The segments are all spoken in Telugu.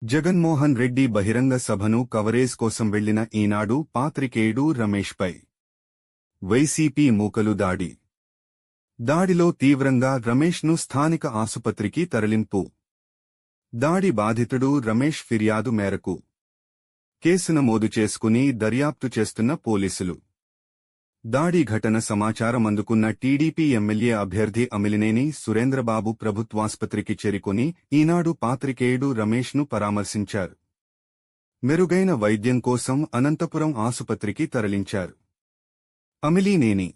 జగన్మోహన్ రెడ్డి బహిరంగ సభను కవరేజ్ కోసం వెళ్లిన ఈనాడు పాత్రికేయుడు రమేష్పై వైసీపీ మూకలు దాడి. దాడిలో తీవ్రంగా రమేష్ను స్థానిక ఆసుపత్రికి తరలింపు. దాడి బాధితుడు రమేష్ ఫిర్యాదు మేరకు కేసు నమోదు చేసుకుని దర్యాప్తు చేస్తున్న పోలీసులు. దాడి ఘటన సమాచారం అందుకున్న టీడీపీ ఎమ్మెల్యే అభ్యర్థి అమిలినేని సురేంద్రబాబు ప్రభుత్వాసుపత్రికి చేరుకుని ఈనాడు పాత్రికేయుడు రమేష్ను పరామర్శించారు. మెరుగైన వైద్యం కోసం అనంతపురం ఆసుపత్రికి తరలించారు. అమిలినేని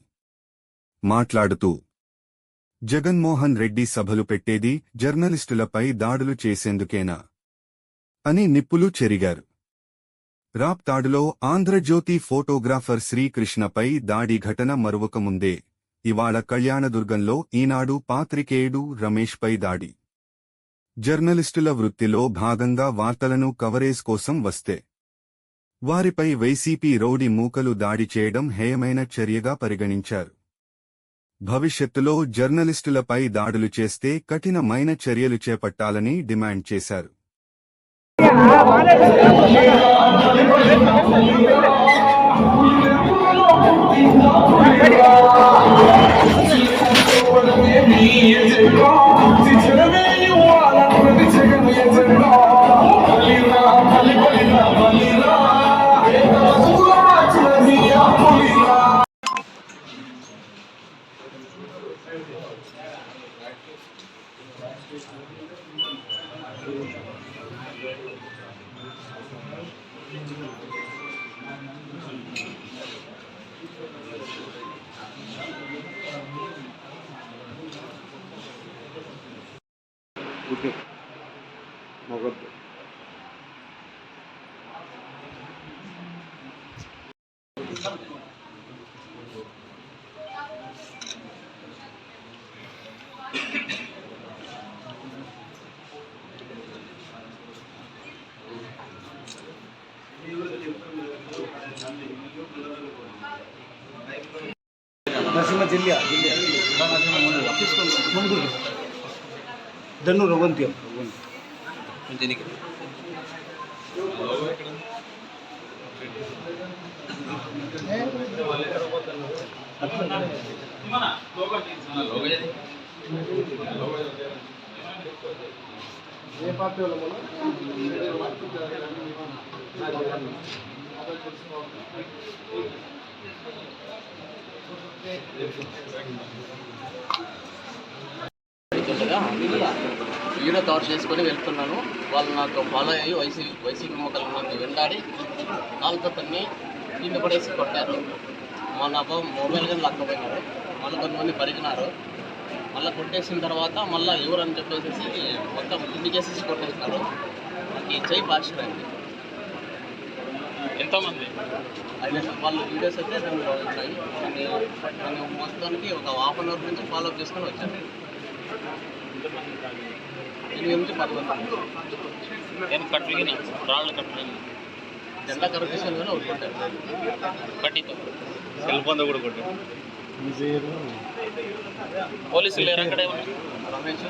మాట్లాడుతూ, జగన్మోహన్ రెడ్డి సభలు పెట్టేది జర్నలిస్టులపై దాడులు చేసేందుకేనా అని నిప్పులు చెరిగారు. రాప్ దాడిలో ఆంధ్రజ్యోతి ఫోటోగ్రాఫర్ శ్రీకృష్ణపై దాడి ఘటన మరువకముందే ఇవాళ కళ్యాణదుర్గంలో ఈనాడు పాత్రికేయుడు రమేష్పై దాడి. జర్నలిస్టుల వృత్తిలో భాగంగా వార్తలను కవరేజ్ కోసం వస్తే వారిపై వైసీపీ రౌడీ మూకలు దాడి చేయడం హేయమైన చర్యగా పరిగణించారు. భవిష్యత్తులో జర్నలిస్టులపై దాడులు చేస్తే కఠినమైన చర్యలు చేపట్టాలని డిమాండ్ చేశారు. నరసింహ జిల్లా దన్ను రవంతి ఏ పార్టీ వాళ్ళు వీడియో కవర్ చేసుకొని వెళ్తున్నాను. వాళ్ళు నాకు ఫాలో అయ్యి వైసీపీ మొక్కలు నన్ను వెంటాడి కాలుతో తన్ని కింద పడేసి కొట్టారు. మొన్న మొబైల్ కానీ లక్కపోయినారు. మళ్ళీ కొంతమంది పరిగినారు. మళ్ళీ కొట్టేసిన తర్వాత మళ్ళీ ఎవరని చెప్పేసి మొత్తం కిందికేసేసి కొట్టేసినారు. నాకు చెయ్యి పార్చిపోయింది. ఎంతోమంది అయితే వాళ్ళు వీడియోస్ అయితే రెండు ఉన్నాయి. నేను మొత్తానికి ఒక హాఫ్ అన్ అవర్ నుంచి ఫాలో అప్ చేసుకొని వచ్చాను. 8 నుంచి 10 మంది నేను కట్టిన రాళ్ళు కట్టిన జెండా కరెక్షన్ కానీ ఒకటి కొట్టారు. కట్టితో సెల్ ఫోన్ కూడా కొట్టారు. పోలీసులు లేరు అక్కడే రమేష్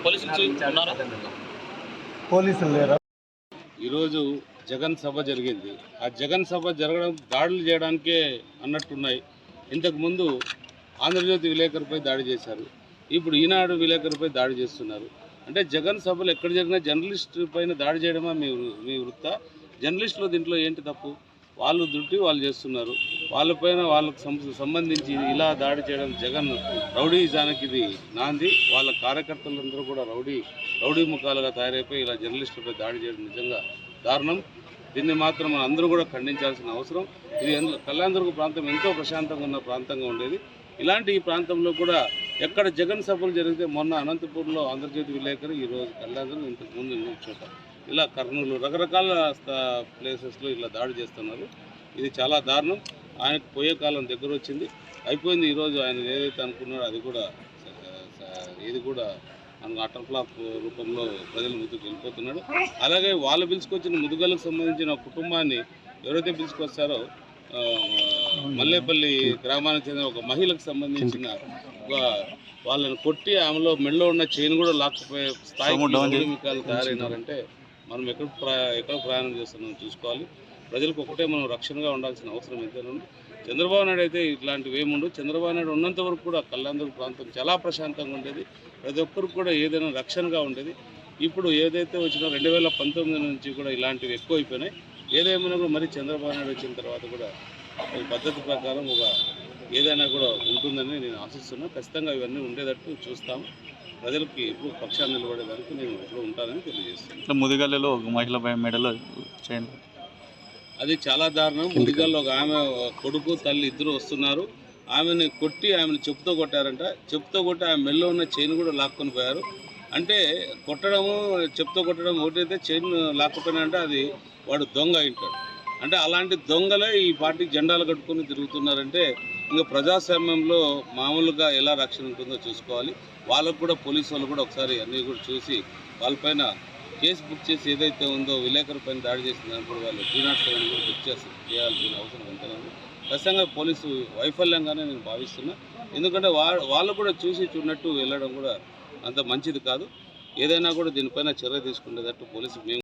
పోలీసులు ఉన్నారా? పోలీసులు లేరా? ఈరోజు జగన్ సభ జరిగింది. ఆ జగన్ సభ జరగడం దాడులు చేయడానికే అన్నట్టున్నాయి. ఇంతకుముందు ఆంధ్రజ్యోతి విలేకరుపై దాడి చేశారు. ఇప్పుడు ఈనాడు విలేకరుపై దాడి చేస్తున్నారు. అంటే జగన్ సభలు ఎక్కడ జరిగినా జర్నలిస్టు పైన దాడి చేయడమా మీ వృత్తా? జర్నలిస్టులు దీంట్లో ఏంటి తప్పు? వాళ్ళు దుడ్డి వాళ్ళు చేస్తున్నారు. వాళ్ళపైన వాళ్ళకు సంబంధించి ఇలా దాడి చేయడం జగన్ రౌడీజానికి ఇది నాంది. వాళ్ళ కార్యకర్తలందరూ కూడా రౌడీ ముఖాలుగా తయారైపోయి ఇలా జర్నలిస్టులపై దాడి చేయడం నిజంగా దారుణం. దీన్ని మాత్రం మనం అందరూ కూడా ఖండించాల్సిన అవసరం. ఇది కళ్యాణదుర్గ ప్రాంతం ఎంతో ప్రశాంతంగా ఉన్న ప్రాంతంగా ఉండేది. ఇలాంటి ఈ ప్రాంతంలో కూడా ఎక్కడ జగన్ సభలు జరిగితే మొన్న అనంతపూర్లో ఆంధ్రజ్యోతి విలేకరు, ఈరోజు కళ్యాణదుర్గం, ఇంతకుముందు ఇంకొక చోట ఇలా కర్నూలు రకరకాల ప్లేసెస్లో ఇలా దాడి చేస్తున్నారు. ఇది చాలా దారుణం. ఆయనకు పోయే కాలం దగ్గర వచ్చింది, అయిపోయింది. ఈరోజు ఆయన ఏదైతే అనుకున్నాడో అది కూడా అటర్ ఫ్లాప్ రూపంలో ప్రజల ముందుకు వెళ్ళిపోతున్నాడు. అలాగే వాళ్ళు పిలుచుకొచ్చిన ముదుగలకు సంబంధించిన కుటుంబాన్ని ఎవరైతే పిలుచుకొస్తారో మల్లేపల్లి గ్రామానికి చెందిన ఒక మహిళకు సంబంధించిన వాళ్ళని కొట్టి ఆమెలో మెడలో ఉన్న చైన్ కూడా లాక్కుపోయే స్థాయికి తయారైనారంటే మనం ఎక్కడ ప్రయాణం చేస్తున్నాం చూసుకోవాలి. ప్రజలకు ఒకటే మనం రక్షణగా ఉండాల్సిన అవసరం ఎంతైనా ఉంది. చంద్రబాబు నాయుడు అయితే ఇట్లాంటివి ఏముండవు. చంద్రబాబు నాయుడు ఉన్నంత వరకు కూడా కళ్యాణదుర్గ ప్రాంతం చాలా ప్రశాంతంగా ఉండేది. ప్రతి ఒక్కరికి కూడా ఏదైనా రక్షణగా ఉండేది. ఇప్పుడు ఏదైతే వచ్చినా 2019 నుంచి కూడా ఇలాంటివి ఎక్కువైపోయినాయి. ఏదేమైనా కూడా మరి చంద్రబాబు నాయుడు వచ్చిన తర్వాత కూడా ఈ పద్ధతి ప్రకారం ఏదైనా కూడా ఉంటుందని నేను ఆశిస్తున్నా. ఖచ్చితంగా ఇవన్నీ ఉండేటట్టు చూస్తాము. ప్రజలకి ఎప్పుడు పక్షాన్ని నిలబడేదానికి నేను ఎప్పుడు ఉంటానని తెలియజేస్తాను. ముదిగల్లలో ఒక మహిళ మెడలో చైన్ అది చాలా దారుణం. ముదిగల్లో ఒక ఆమె కొడుకు తల్లి ఇద్దరు వస్తున్నారు. ఆమెను కొట్టి ఆమెను చెప్పుతో కొట్టారంట. చెప్పుతో కొట్టి ఆమె మెల్లో ఉన్న చైన్ కూడా లాక్కొని పోయారు. అంటే కొట్టడము చెప్పుతో కొట్టడం ఒకటైతే చైన్ లాక్కపోయినా అంటే అది వాడు దొంగ అయింటాడు. అంటే అలాంటి దొంగలే ఈ పార్టీకి జెండాలు కట్టుకొని తిరుగుతున్నారంటే ఇంకా ప్రజాస్వామ్యంలో మామూలుగా ఎలా రక్షణ ఉంటుందో చూసుకోవాలి. వాళ్ళకు కూడా పోలీసు వాళ్ళు కూడా ఒకసారి అన్నీ కూడా చూసి వాళ్ళపైన కేసు బుక్ చేసి ఏదైతే ఉందో విలేకరు పైన దాడి చేసిన దానికి వాళ్ళు 307 కూడా బుక్ చేయాల్సిన అవసరం ఎంతైనా ఉంది. ఖచ్చితంగా పోలీసు వైఫల్యంగానే నేను భావిస్తున్నా. ఎందుకంటే వాళ్ళు కూడా చూసి చూడనట్టు వెళ్ళడం కూడా అంత మంచిది కాదు. ఏదైనా కూడా దీనిపైన చర్య తీసుకునేటట్టు పోలీసు మేము